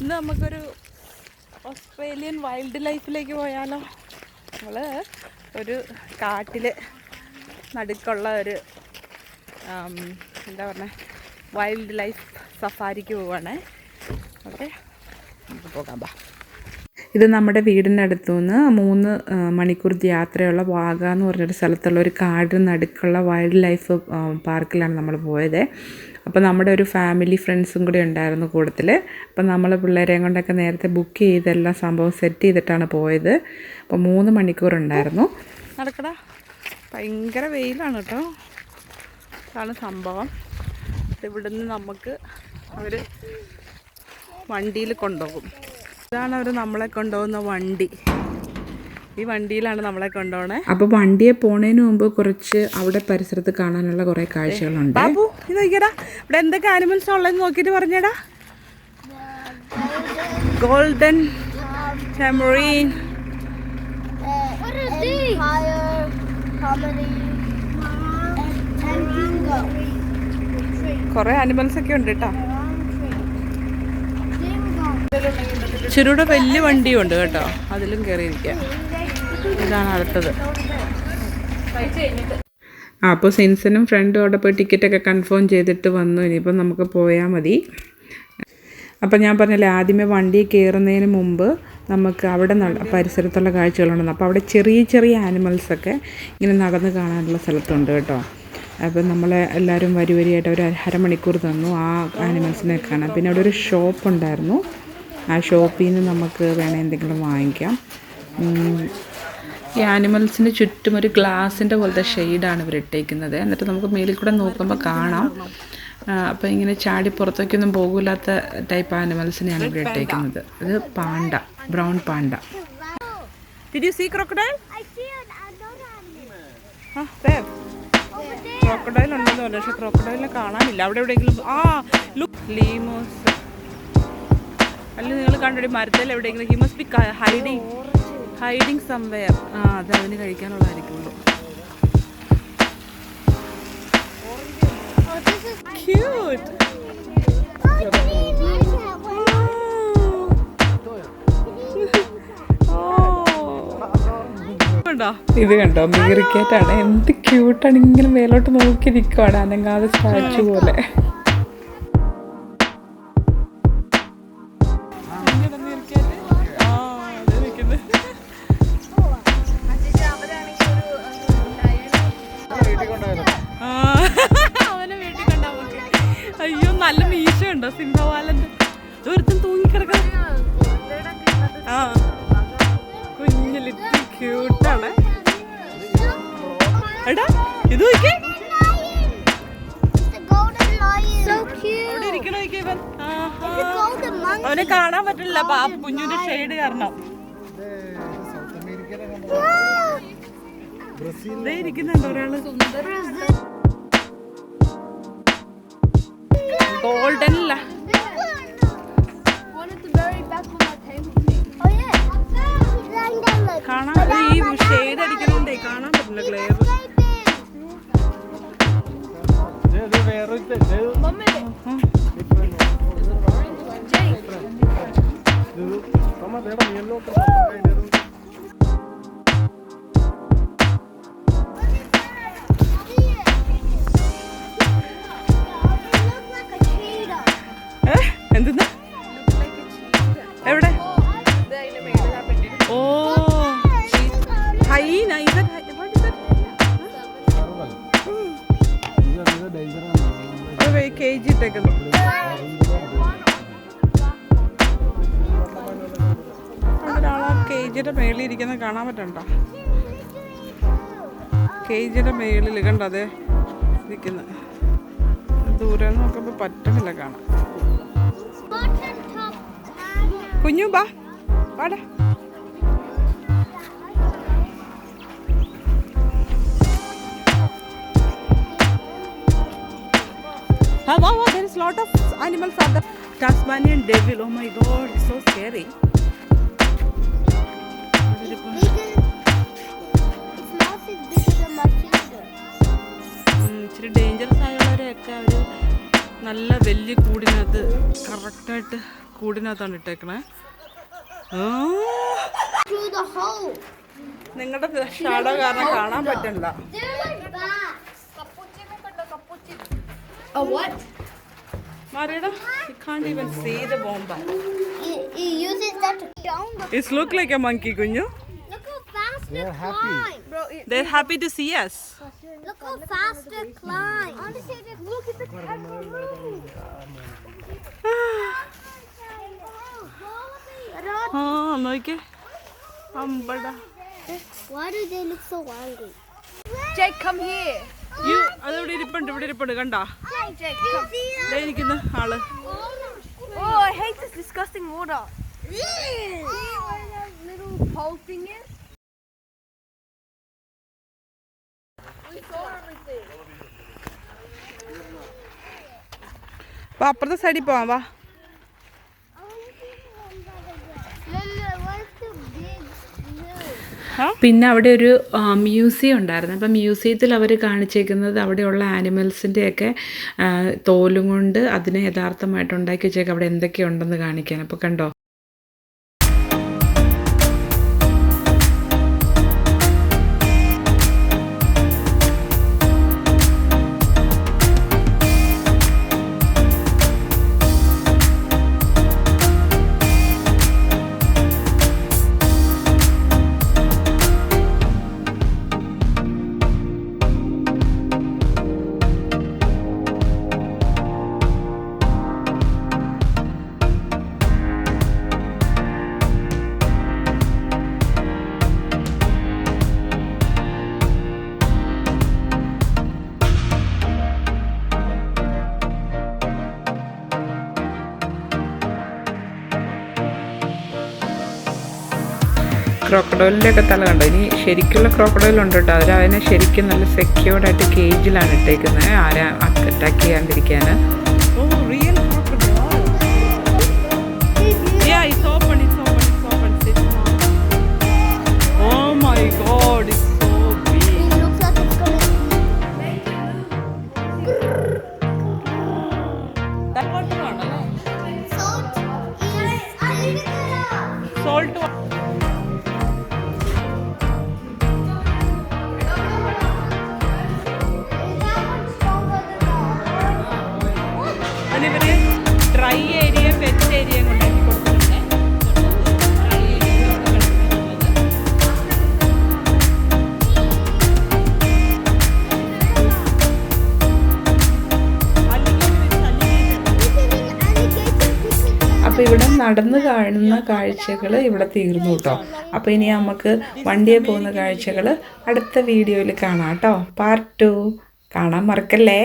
ഇന്ന് നമുക്കൊരു Australian wild ലൈഫിലേക്ക് പോയാലോ. നമ്മൾ ഒരു കാട്ടിൽ നടുക്കുള്ള ഒരു എന്താ പറഞ്ഞ വൈൽഡ് ലൈഫ് സഫാരിക്ക് പോവാണ്. ഓക്കെ, നമുക്ക് പോകാം. ബാ. ഇത് നമ്മുടെ വീടിൻ്റെ അടുത്തു നിന്ന് 3 മണിക്കൂർ യാത്രയുള്ള വാഗ എന്ന് പറഞ്ഞൊരു സ്ഥലത്തുള്ള ഒരു കാടിന് നടുക്കുള്ള വൈൽഡ് ലൈഫ് പാർക്കിലാണ് നമ്മൾ പോയത്. അപ്പോൾ നമ്മുടെ ഒരു ഫാമിലി ഫ്രണ്ട്സും കൂടി ഉണ്ടായിരുന്നു കൂട്ടത്തിൽ. അപ്പോൾ നമ്മൾ പിള്ളേരെയും കൊണ്ടൊക്കെ നേരത്തെ ബുക്ക് ചെയ്തെല്ലാം സംഭവം സെറ്റ് ചെയ്തിട്ടാണ് പോയത്. അപ്പോൾ 3 മണിക്കൂർ ഉണ്ടായിരുന്നു. നടക്കടാ, ഭയങ്കര വെയിലാണ് കേട്ടോ. ഇതാണ് സംഭവം. ഇവിടുന്ന് നമുക്ക് അവർ വണ്ടിയിൽ കൊണ്ടുപോകും. ഇതാണ് അവർ നമ്മളെ കൊണ്ടുപോകുന്ന വണ്ടി. ഈ വണ്ടിയിലാണ് നമ്മളെ കൊണ്ടുപോകണേ. അപ്പോൾ വണ്ടിയെ പോണതിന് മുമ്പ് കുറച്ച് അവിടെ പരിസരത്ത് കാണാനുള്ള കുറേ കാഴ്ചകളുണ്ട്. ബാബു, ഇത് നോക്കിയടാ, ഇവിടെ എന്തൊക്കെ ആനിമൽസ് ഉള്ളതെന്ന് നോക്കിയിട്ട് പറഞ്ഞടാ. ഗോൾഡൻ ടെമറീൻ, കുറേ ആനിമൽസ് ഒക്കെ ഉണ്ട് കേട്ടോ. ചെറുടെ വലിയ വണ്ടിയും ഉണ്ട് കേട്ടോ, അതിലും കയറിയിരിക്കാം. ഇതാണ് അടുത്തത്. അപ്പോൾ സിൻസനും ഫ്രണ്ടും അവിടെ പോയി ടിക്കറ്റൊക്കെ കൺഫേം ചെയ്തിട്ട് വന്നു. ഇനിയിപ്പം നമുക്ക് പോയാൽ മതി. അപ്പം ഞാൻ പറഞ്ഞില്ലേ, ആദ്യമേ വണ്ടി കയറുന്നതിന് മുമ്പ് നമുക്ക് അവിടെ പരിസരത്തുള്ള കാഴ്ചകളുണ്ടെന്ന്. അപ്പോൾ അവിടെ ചെറിയ ചെറിയ ആനിമൽസൊക്കെ ഇങ്ങനെ നടന്ന് കാണാനുള്ള സ്ഥലത്തുണ്ട് കേട്ടോ. അപ്പം നമ്മളെ എല്ലാവരും വരിയായിട്ട് ഒരു അരമണിക്കൂർ തന്നു ആ ആനിമൽസിനെ കാണാൻ. പിന്നെ അവിടെ ഒരു ഷോപ്പ് ഉണ്ടായിരുന്നു. ആ ഷോപ്പിൽ നിന്ന് നമുക്ക് വേണേൽ എന്തെങ്കിലും വാങ്ങിക്കാം. ഈ ആനിമൽസിന് ചുറ്റും ഒരു ഗ്ലാസിൻ്റെ പോലത്തെ ഷെയ്ഡാണ് ഇവർ ഇട്ടേക്കുന്നത്. എന്നിട്ട് നമുക്ക് മേലിൽ കൂടെ നോക്കുമ്പോൾ കാണാം. അപ്പോൾ ഇങ്ങനെ ചാടി പുറത്തേക്കൊന്നും പോകില്ലാത്ത ടൈപ്പ് ആനിമൽസിനെയാണ് ഇവിടെ ഇട്ടേക്കുന്നത്. ഇത് Panda, brown Panda. Did you see crocodile? I see another animal. There. Crocodile ഉണ്ടെന്ന് പറഞ്ഞു, പക്ഷെ ക്രോക്കഡൈലിനെ കാണാനില്ല. അവിടെ എവിടെയെങ്കിലും ലുക്ക് ലീമോസ് അല്ല, നിങ്ങൾ കണ്ടോ മരത്തിൽ എവിടെയെങ്കിലും. He must be hiding somewhere. അത് അതിന് കഴിക്കാനുള്ളതായിരിക്കുള്ളൂ. ക്യൂട്ട്. ഇത് കണ്ടോ, മീറിക്കേറ്റാണ്. എന്ത് ക്യൂട്ടാണ്, ഇങ്ങനെ മേലോട്ട് നോക്കി നിൽക്കുവാണ് അനങ്ങാതെ സ്റ്റാച്ചു പോലെ. അയ്യോ, നല്ല മീശ ഉണ്ടോ സിംഹവാലന്റെ. ദൂരത്തും തൂങ്ങിക്കിടക്കാം. കുഞ്ഞു ലിറ്റിൽ ക്യൂട്ടാണ്. എടാ, ഇത് നോക്കിയേ, അവനെ കാണാൻ പറ്റില്ല കുഞ്ഞിന്റെ ഷെയ്ഡ് കാരണം. ഇരിക്കുന്നുണ്ട് ഒരാള്. ഗോൾഡൻ അല്ല, കാണാൻ ഈ ഷെയ്ഡ് അടിക്കണോണ്ടേ കാണാൻ പറ്റില്ല ക്ലിയർ. എന്തെന്നാ എവിടെ? ഓ, ഹൈന. കേജി ഇട്ടേക്കുന്നു. ഒരാളാ കേജിയുടെ മേളിൽ ഇരിക്കുന്നത് കാണാൻ പറ്റണ്ട. കേജിയുടെ മേളിൽ കണ്ട അതെ ഇരിക്കുന്നത്. ദൂരെ നോക്കുമ്പോൾ പറ്റണില്ല കാണാൻ. കുഞ്ഞു ബാ പാടാ. Wow, there is a lot of animals at the Tasmanian devil. Oh my god, it's so scary. ഇച്ചിരി ഡേഞ്ചറസ് ആയുള്ളവരെയൊക്കെ അവർ നല്ല വലിയ കൂടിനകത്ത് കറക്റ്റായിട്ട് കൂടിനകത്താണ് ഇട്ടേക്കണേ. നിങ്ങളുടെ ഷാഡോ കാരണം കാണാൻ പറ്റണ്ട. Marida, you can't even see the bomb. He uses that to down. It looks like a monkey, Gunju. Look how fast They're it happy. climbs. Bro, They're happy to see us. look how fast it climbs. Honestly, just look at the kangaroo. Oh, noike. Ambada. Why do they look so angry? Jake, come here. You, adavide irippundu kanda. Jake, come. Dei irikkunna aalu. Oh, I hate this disgusting water. See where that little pole thing is? We saw everything. വാ അപ്പുറത്തെ സൈഡിൽ പോവാം വാ. പിന്നെ അവിടെ ഒരു museum ഉണ്ടായിരുന്നു. അപ്പം മ്യൂസിയത്തിൽ അവർ കാണിച്ചേക്കുന്നത് അവിടെയുള്ള ആനിമൽസിൻ്റെയൊക്കെ തോലും കൊണ്ട് അതിനെ യഥാർത്ഥമായിട്ട് ഉണ്ടാക്കി വെച്ചേക്ക് അവിടെ എന്തൊക്കെയുണ്ടെന്ന് കാണിക്കാൻ. അപ്പോൾ കണ്ടോ. ക്രോക്കഡൈലിൻ്റെയൊക്കെ തല കണ്ടോ. ഇനി ശരിക്കുള്ള ക്രോക്കഡൈലുണ്ട് കേട്ടോ. അതിനെ ശരിക്കും നല്ല സെക്യൂർഡായിട്ട് കേജിലാണ് ഇട്ടേക്കുന്നത്, ആരാ അറ്റാക്ക് ചെയ്യാണ്ടിരിക്കാൻ. അതിനിവര് ഡ്രൈ ഏരിയ വെറ്റ് ഏരിയ കൊണ്ടാക്കി കൊടുത്തിട്ടുണ്ട്. അപ്പോൾ ഇവിടെ നടന്ന് കാണുന്ന കാഴ്ചകൾ ഇവിടെ തീർന്നു കേട്ടോ. അപ്പോൾ ഇനി നമുക്ക് വണ്ടിയെ പോകുന്ന കാഴ്ചകൾ അടുത്ത വീഡിയോയിൽ കാണാം കേട്ടോ. പാർട്ട് 2 കാണാൻ മറക്കല്ലേ.